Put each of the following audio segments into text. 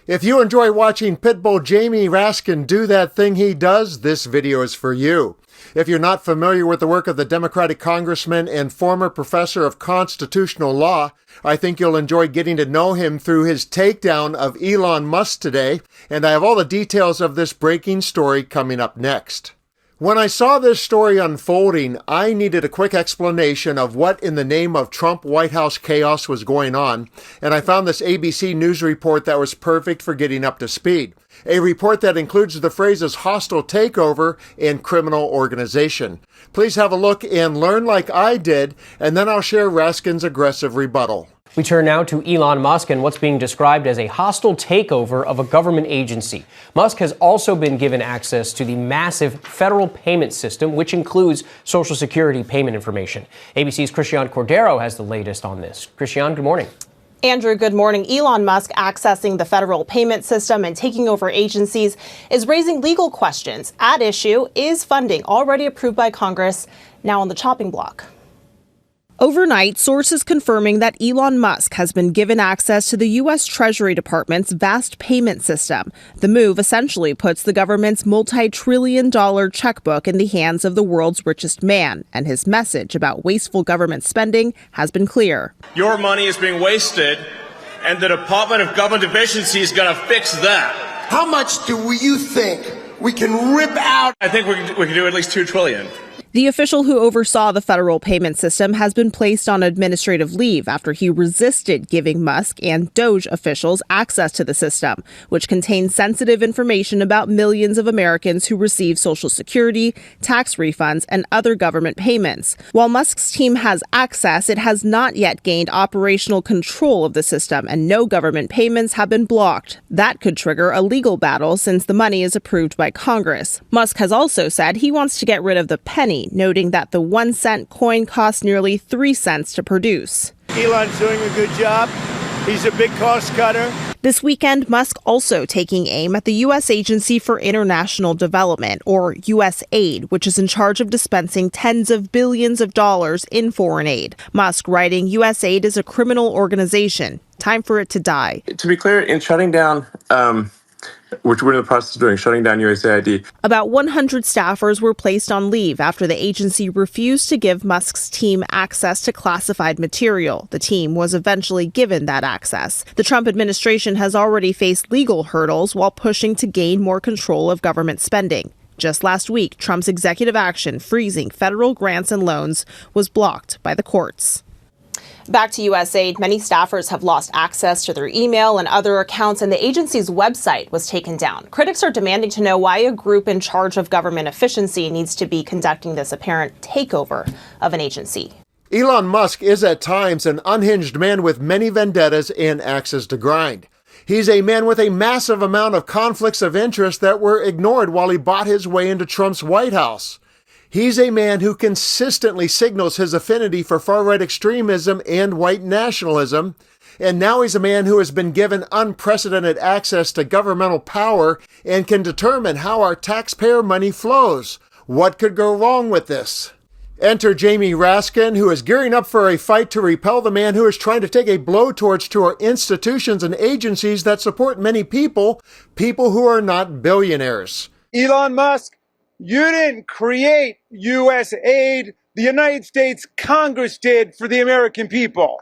If you enjoy watching Pitbull Jamie Raskin do that thing he does, this video is for you. If you're not familiar with the work of the Democratic congressman and former professor of constitutional law, I think you'll enjoy getting to know him through his takedown of Elon Musk today, and I have all the details of this breaking story coming up next. When I saw this story unfolding, I needed a quick explanation of what in the name of Trump White House chaos was going on, and I found this ABC News report that was perfect for getting up to speed. A report that includes the phrases hostile takeover and criminal organization. Please have a look and learn like I did, and then I'll share Raskin's aggressive rebuttal. We turn now to Elon Musk and what's being described as a hostile takeover of a government agency. Musk has also been given access to the massive federal payment system, which includes Social Security payment information. ABC's Christiane Cordero has the latest on this. Christiane, good morning. Andrew, good morning. Elon Musk accessing the federal payment system and taking over agencies is raising legal questions. At issue is funding already approved by Congress now on the chopping block. Overnight, sources confirming that Elon Musk has been given access to the U.S. Treasury Department's vast payment system. The move essentially puts the government's multi-trillion-dollar checkbook in the hands of the world's richest man, and his message about wasteful government spending has been clear. Your money is being wasted, and the Department of Government Efficiency is going to fix that. How much do you think we can rip out? I think we can do at least $2 trillion. The official who oversaw the federal payment system has been placed on administrative leave after he resisted giving Musk and Doge officials access to the system, which contains sensitive information about millions of Americans who receive Social Security, tax refunds, and other government payments. While Musk's team has access, it has not yet gained operational control of the system, and no government payments have been blocked. That could trigger a legal battle since the money is approved by Congress. Musk has also said he wants to get rid of the penny, noting that the 1-cent coin costs nearly 3 cents to produce. Elon's doing a good job. He's a big cost cutter. This weekend, Musk also taking aim at the U.S. Agency for International Development, or USAID, which is in charge of dispensing tens of billions of dollars in foreign aid. Musk writing USAID is a criminal organization. Time for it to die. To be clear, in shutting down which we're in the process of doing, shutting down USAID. About 100 staffers were placed on leave after the agency refused to give Musk's team access to classified material. The team was eventually given that access. The Trump administration has already faced legal hurdles while pushing to gain more control of government spending. Just last week, Trump's executive action freezing federal grants and loans was blocked by the courts. Back to USAID, many staffers have lost access to their email and other accounts, and the agency's website was taken down. Critics are demanding to know why a group in charge of government efficiency needs to be conducting this apparent takeover of an agency. Elon Musk is at times an unhinged man with many vendettas and axes to grind. He's a man with a massive amount of conflicts of interest that were ignored while he bought his way into Trump's White House. He's a man who consistently signals his affinity for far-right extremism and white nationalism, and now he's a man who has been given unprecedented access to governmental power and can determine how our taxpayer money flows. What could go wrong with this? Enter Jamie Raskin, who is gearing up for a fight to repel the man who is trying to take a blowtorch to our institutions and agencies that support many people who are not billionaires. Elon Musk, you didn't create USAID. The United States Congress did for the American people.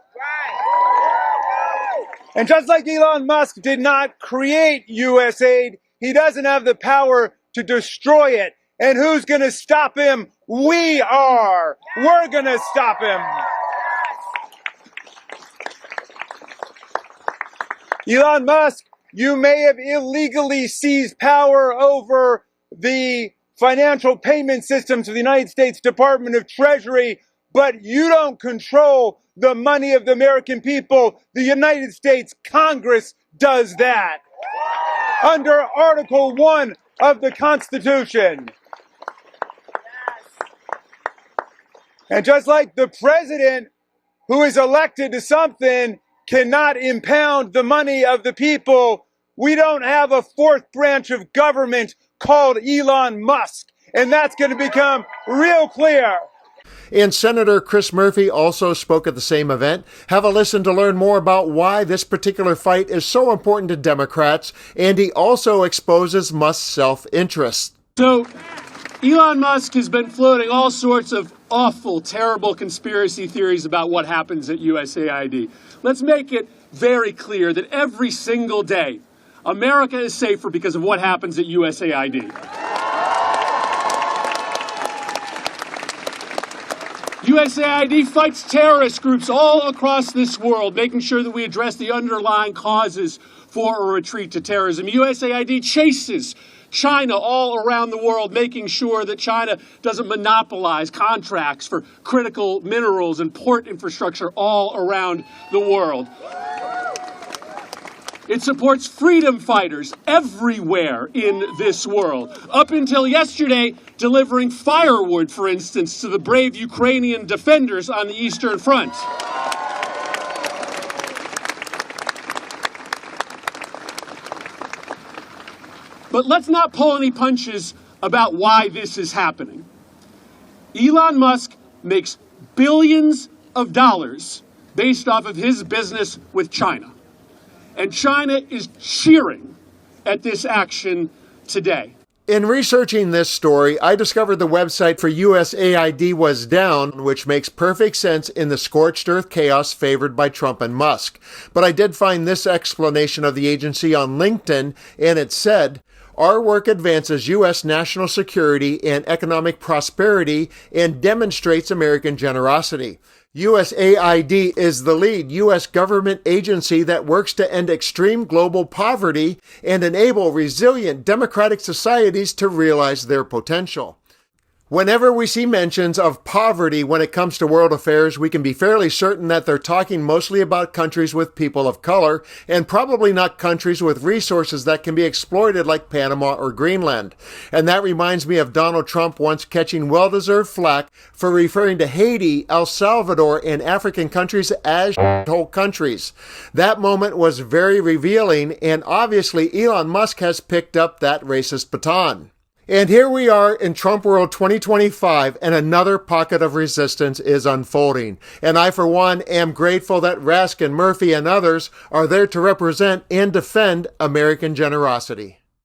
And just like Elon Musk did not create USAID, he doesn't have the power to destroy it. And who's going to stop him? We are. We're going to stop him. Elon Musk, you may have illegally seized power over the financial payment systems of the United States Department of Treasury, but you don't control the money of the American people. The United States Congress does that under Article 1 of the Constitution. And just like the president who is elected to something cannot impound the money of the people, we don't have a fourth branch of government called Elon Musk. And that's going to become real clear And Senator Chris Murphy also spoke at the same event. Have a listen to learn more about why this particular fight is so important to Democrats, and he also exposes Musk's self-interest. So, Elon Musk has been floating all sorts of awful, terrible conspiracy theories about what happens at USAID. Let's make it very clear that every single day, America is safer because of what happens at USAID. USAID fights terrorist groups all across this world, making sure that we address the underlying causes for a retreat to terrorism. USAID chases China all around the world, making sure that China doesn't monopolize contracts for critical minerals and port infrastructure all around the world. It supports freedom fighters everywhere in this world. Up until yesterday, delivering firewood, for instance, to the brave Ukrainian defenders on the Eastern Front. But let's not pull any punches about why this is happening. Elon Musk makes billions of dollars based off of his business with China. And China is cheering at this action today. In researching this story, I discovered the website for USAID was down, which makes perfect sense in the scorched earth chaos favored by Trump and Musk. But I did find this explanation of the agency on LinkedIn, and it said, "Our work advances U.S. national security and economic prosperity and demonstrates American generosity. USAID is the lead U.S. government agency that works to end extreme global poverty and enable resilient democratic societies to realize their potential." Whenever we see mentions of poverty when it comes to world affairs, we can be fairly certain that they're talking mostly about countries with people of color, and probably not countries with resources that can be exploited like Panama or Greenland. And that reminds me of Donald Trump once catching well-deserved flack for referring to Haiti, El Salvador, and African countries as whole countries. That moment was very revealing, and obviously Elon Musk has picked up that racist baton. And here we are in Trump World 2025, and another pocket of resistance is unfolding. And I, for one, am grateful that Raskin, Murphy, and others are there to represent and defend American generosity.